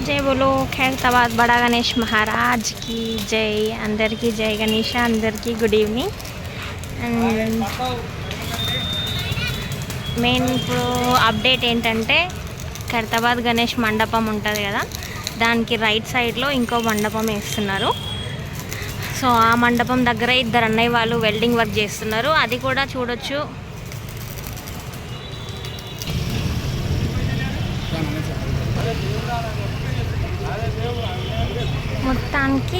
जय बोलो खैरताबाद बड़ा गणेश महाराज की जय। अंदर की जय गणेश, अंदर की गुड ఈవినింగ్। అండ్ మెయిన్ ఇప్పుడు అప్డేట్ ఏంటంటే ఖైరతాబాద్ గణేష్ మండపం ఉంటుంది కదా, దానికి రైట్ సైడ్లో ఇంకో మండపం వేస్తున్నారు. సో ఆ మండపం దగ్గర ఇద్దరు అన్నయ్య వాళ్ళు వెల్డింగ్ వర్క్ చేస్తున్నారు, అది కూడా చూడొచ్చు. మొత్తానికి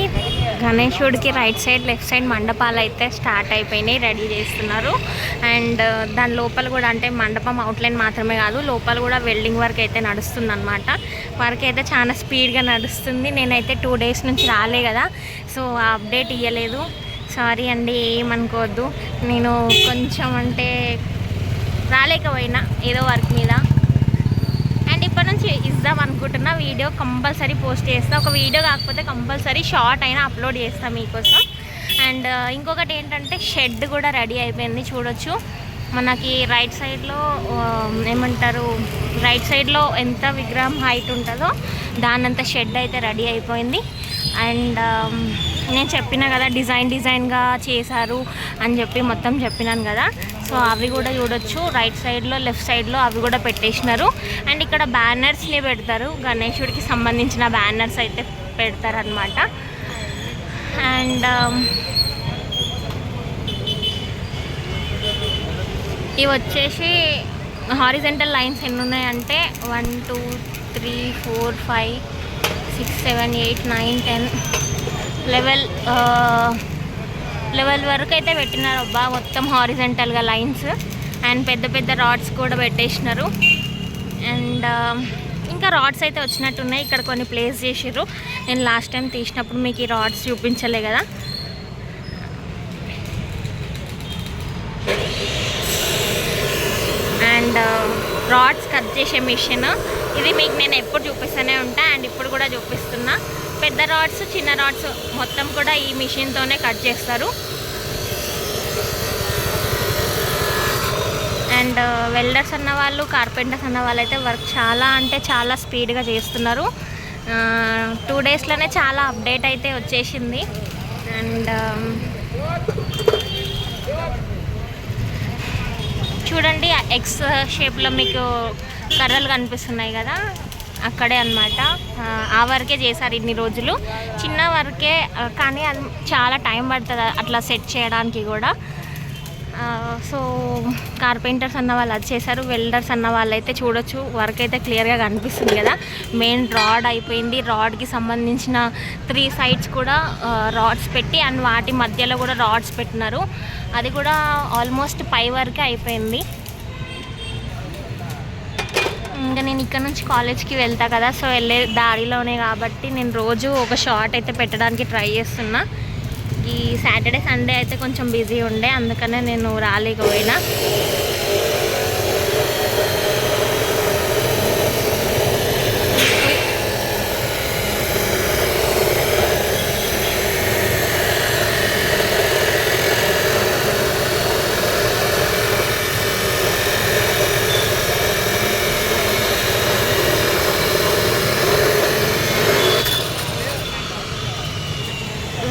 గణేశుడికి రైట్ సైడ్ లెఫ్ట్ సైడ్ మండపాలు అయితే స్టార్ట్ అయిపోయినాయి, రెడీ చేస్తున్నారు. అండ్ దాని లోపల కూడా అంటే మండపం అవుట్లైన్ మాత్రమే కాదు, లోపల కూడా వెల్డింగ్ వర్క్ అయితే నడుస్తుంది అనమాట. వర్క్ అయితే చాలా స్పీడ్గా నడుస్తుంది. నేనైతే 2 days నుంచి రాలే కదా, సో ఆ అప్డేట్ ఇవ్వలేదు, సారీ అండి, ఏమనుకోవద్దు. నేను కొంచెం అంటే రాలేకపోయినా ఏదో వర్క్ మీద. అండ్ ఇప్పటి నుంచి ఇద్దాం అనుకుంటున్నా, వీడియో కంపల్సరీ పోస్ట్ చేస్తా. ఒక వీడియో కాకపోతే కంపల్సరీ షార్ట్ అయినా అప్లోడ్ చేస్తాను మీకోసం. అండ్ ఇంకొకటి ఏంటంటే షెడ్ కూడా రెడీ అయిపోయింది, చూడొచ్చు. మనకి రైట్ సైడ్లో ఏమంటారు, రైట్ సైడ్లో ఎంత విగ్రహం హైట్ ఉంటుందో దానంతా షెడ్ అయితే రెడీ అయిపోయింది. అండ్ నేను చెప్పిన కదా డిజైన్గా చేశారు అని చెప్పి మొత్తం చెప్పినాను కదా, సో అవి కూడా చూడొచ్చు. రైట్ సైడ్లో లెఫ్ట్ సైడ్లో అవి కూడా పెట్టేసినారు. అండ్ ఇక్కడ బ్యానర్స్ని పెడతారు, గణేశుడికి సంబంధించిన బ్యానర్స్ అయితే పెడతారనమాట. అండ్ ఇవి వచ్చేసి హారిజెంటల్ లైన్స్ ఎన్ని ఉన్నాయంటే 1 2 3 4 5 6 7 8 9 10 లెవెల్ వరకు అయితే పెట్టినారు అబ్బా, మొత్తం హారిజెంటల్గా లైన్స్. అండ్ పెద్ద పెద్ద రాడ్స్ కూడా పెట్టేసినారు. అండ్ ఇంకా రాడ్స్ అయితే వచ్చినట్టున్నాయి, ఇక్కడ కొన్ని ప్లేస్ చేసిర్రు. నేను లాస్ట్ టైం తీసినప్పుడు మీకు ఈ రాడ్స్ చూపించలే కదా. అండ్ రాడ్స్ కట్ చేసే మిషన్ ఇది మీకు నేను ఎప్పుడు చూపిస్తూనే ఉంటా, అండ్ ఇప్పుడు కూడా చూపిస్తున్నా. పెద్ద రాడ్స్ చిన్న రాడ్స్ మొత్తం కూడా ఈ మిషన్తోనే కట్ చేస్తారు. అండ్ వెల్డర్స్ అన్న వాళ్ళు, కార్పెంటర్స్ అన్న వాళ్ళు అయితే వర్క్ చాలా అంటే చాలా స్పీడ్గా చేస్తున్నారు. 2 daysలోనే చాలా అప్డేట్ అయితే వచ్చేసింది. అండ్ చూడండి ఎక్స్ షేప్లో మీకు కర్రలు కనిపిస్తున్నాయి కదా, అక్కడే అన్నమాట. ఆ వర్కే చేశారు ఇన్ని రోజులు, చిన్న వర్కే కానీ అది చాలా టైం పడుతుంది అట్లా సెట్ చేయడానికి కూడా. సో కార్పెంటర్స్ అన్న వాళ్ళు అది చేశారు. వెల్డర్స్ అన్న వాళ్ళు అయితే చూడొచ్చు, వర్క్ అయితే క్లియర్గా కనిపిస్తుంది కదా. మెయిన్ రాడ్ అయిపోయింది, రాడ్కి సంబంధించిన 3 sides కూడా రాడ్స్ పెట్టి అండ్ వాటి మధ్యలో కూడా రాడ్స్ పెట్టినారు. అది కూడా ఆల్మోస్ట్ పై వరకే అయిపోయింది. ఇంకా నేను ఇక్కడ నుంచి కాలేజ్కి వెళ్తా కదా, సో వెళ్ళే దారిలోనే కాబట్టి నేను రోజు ఒక షార్ట్ అయితే పెట్టడానికి ట్రై చేస్తున్నా. ఈ సాటర్డే సండే అయితే కొంచెం బిజీ ఉండే, అందుకనే నేను రాలేకపోయినా.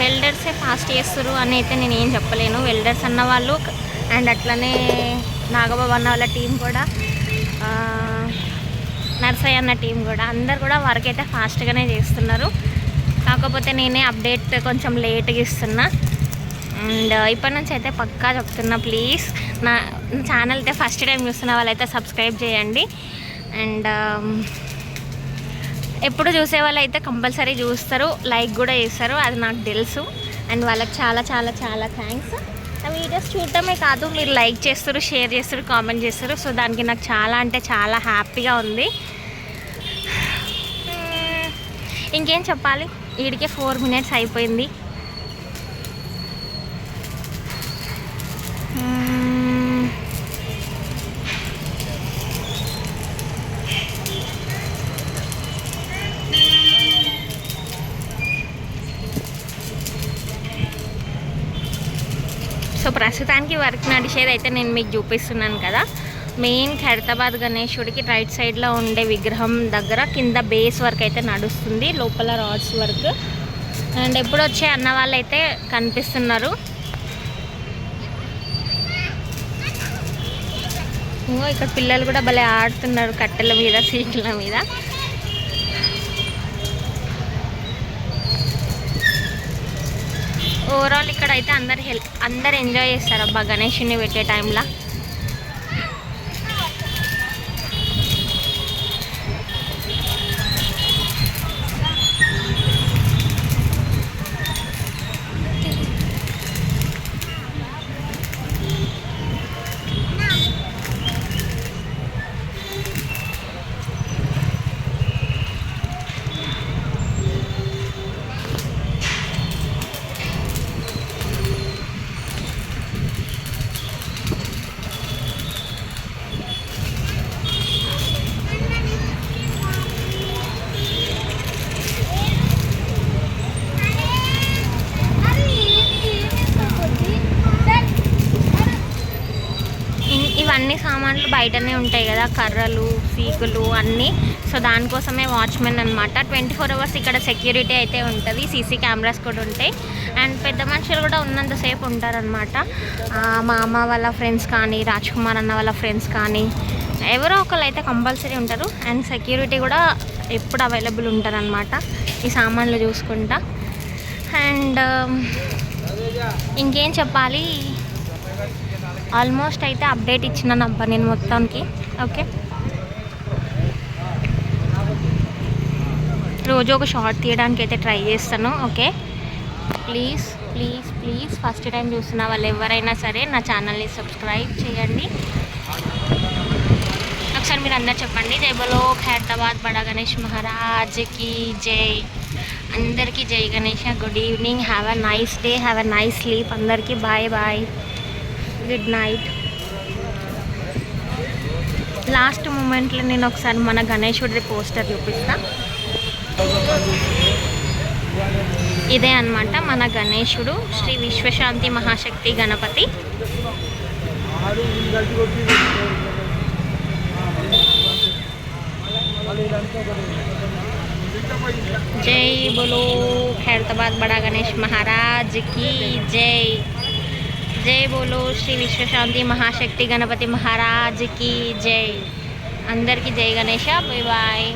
వెల్డర్సే ఫాస్ట్ చేస్తారు అని అయితే నేను ఏం చెప్పలేను. వెల్డర్స్ అన్న వాళ్ళు అండ్ అట్లనే నాగబాబు అన్న వాళ్ళ టీం కూడా, నర్సయ్య అన్న టీం కూడా, అందరు కూడా వర్క్ అయితే ఫాస్ట్గానే చేస్తున్నారు. కాకపోతే నేనే అప్డేట్ కొంచెం లేట్గా ఇస్తున్నా. అండ్ ఇప్పటి నుంచి అయితే పక్కా చెప్తున్నా, ప్లీజ్ నా ఛానల్ అయితే ఫస్ట్ టైం చూస్తున్న వాళ్ళైతే సబ్స్క్రైబ్ చేయండి. అండ్ ఎప్పుడు చూసే వాళ్ళు అయితే కంపల్సరీ చూస్తారు, లైక్ కూడా చేస్తారు, అది నాకు తెలుసు. అండ్ వాళ్ళకి చాలా చాలా చాలా థ్యాంక్స్. ఆ వీడియోస్ చూడటమే కాదు, మీరు లైక్ చేస్తారు, షేర్ చేస్తారు, కామెంట్ చేస్తారు. సో దానికి నాకు చాలా అంటే చాలా హ్యాపీగా ఉంది. ఇంకేం చెప్పాలి, వీడికే 4 minutes అయిపోయింది. సో ప్రస్తుతానికి వర్క్ నడిచేది అయితే నేను మీకు చూపిస్తున్నాను కదా. మెయిన్ ఖైరతాబాద్ గణేశుడికి రైట్ సైడ్లో ఉండే విగ్రహం దగ్గర కింద బేస్ వర్క్ అయితే నడుస్తుంది, లోపల రాడ్స్ వర్క్. అండ్ ఎప్పుడు వచ్చే అన్న వాళ్ళు అయితే కనిపిస్తున్నారు. ఇక్కడ పిల్లలు కూడా భలే ఆడుతున్నారు కట్టెల మీద, సీకుల మీద. ఓవరాల్ ఇక్కడ అయితే అందరు ఎంజాయ్ చేస్తారు అబ్బా గణేషుని పెట్టే టైంలో. ఇవన్నీ సామాన్లు బయటనే ఉంటాయి కదా, కర్రలు, సీకులు అన్నీ. సో దానికోసమే వాచ్మెన్ అనమాట. 24 hours ఇక్కడ సెక్యూరిటీ అయితే ఉంటుంది, సీసీ కెమెరాస్ కూడా ఉంటాయి. అండ్ పెద్ద మనుషులు కూడా ఉన్నంతసేపు ఉంటారనమాట. మా అమ్మ వాళ్ళ ఫ్రెండ్స్ కానీ, రాజ్ కుమార్ అన్న వాళ్ళ ఫ్రెండ్స్ కానీ ఎవరో ఒకరు అయితే కంపల్సరీ ఉంటారు. అండ్ సెక్యూరిటీ కూడా ఎప్పుడు అవైలబుల్ ఉంటారనమాట ఈ సామాన్లు చూసుకుంటా. అండ్ ఇంకేం చెప్పాలి, ఆల్మోస్ట్ అయితే అప్డేట్ ఇచ్చినాను అబ్బా నేను మొత్తానికి. ఓకే, రోజు ఒక షార్ట్ తీయడానికి అయితే ట్రై చేస్తాను. Okay, please please please first time చూస్తున్న వాళ్ళు ఎవరైనా సరే నా ఛానల్ని సబ్స్క్రైబ్ చేయండి. ఒకసారి మీరు అందరు చెప్పండి, జై బోలో ఖైరతాబాద్ బడా గణేష్ మహారాజ్కి జై. అందరికీ జై Ganesha. Good evening, have a nice day, have a nice sleep. అందరికీ bye bye, good night. Last మూమెంట్లో నేను ఒకసారి మన గణేశుడి పోస్టర్ చూపిస్తా. ఇదే అన్నమాట మన గణేశుడు, శ్రీ విశ్వశాంతి మహాశక్తి గణపతి. జై బోలో ఖైరతాబాద్ బడా గణేష్ మహారాజ్ కి జై. జై బోలో శ్రీ విశ్వశాంతి మహాశక్తి గణపతి మహారాజ్కి జై. అందరికీ జై గణేష. Bye bye.